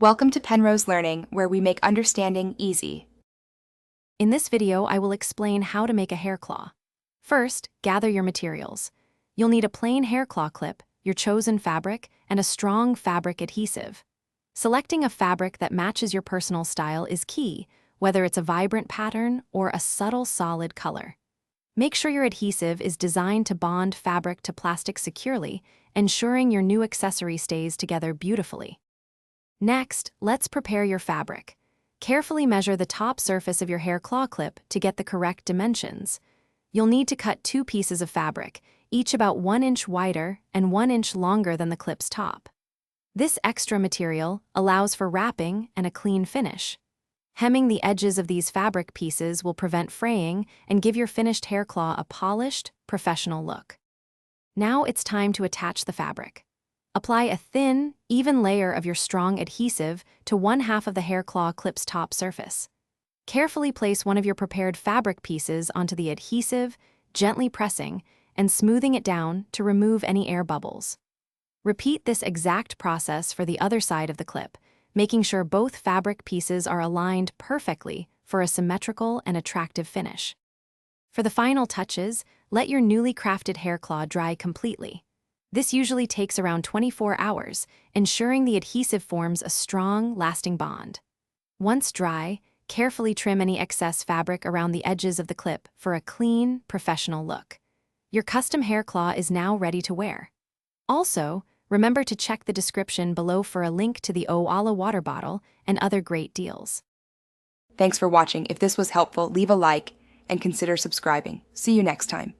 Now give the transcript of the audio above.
Welcome to Penrose Learning, where we make understanding easy. In this video, I will explain how to make a hair claw. First, gather your materials. You'll need a plain hair claw clip, your chosen fabric, and a strong fabric adhesive. Selecting a fabric that matches your personal style is key, whether it's a vibrant pattern or a subtle solid color. Make sure your adhesive is designed to bond fabric to plastic securely, ensuring your new accessory stays together beautifully. Next, let's prepare your fabric. Carefully measure the top surface of your hair claw clip to get the correct dimensions. You'll need to cut 2 pieces of fabric, each about 1 inch wider and 1 inch longer than the clip's top. This extra material allows for wrapping and a clean finish. Hemming the edges of these fabric pieces will prevent fraying and give your finished hair claw a polished, professional look. Now it's time to attach the fabric. Apply a thin, even layer of your strong adhesive to 1/2 of the hair claw clip's top surface. Carefully place one of your prepared fabric pieces onto the adhesive, gently pressing and smoothing it down to remove any air bubbles. Repeat this exact process for the other side of the clip, making sure both fabric pieces are aligned perfectly for a symmetrical and attractive finish. For the final touches, let your newly crafted hair claw dry completely. This usually takes around 24 hours, ensuring the adhesive forms a strong, lasting bond. Once dry, carefully trim any excess fabric around the edges of the clip for a clean, professional look. Your custom hair claw is now ready to wear. Also, remember to check the description below for a link to the Oala water bottle and other great deals. Thanks for watching. If this was helpful, leave a like and consider subscribing. See you next time.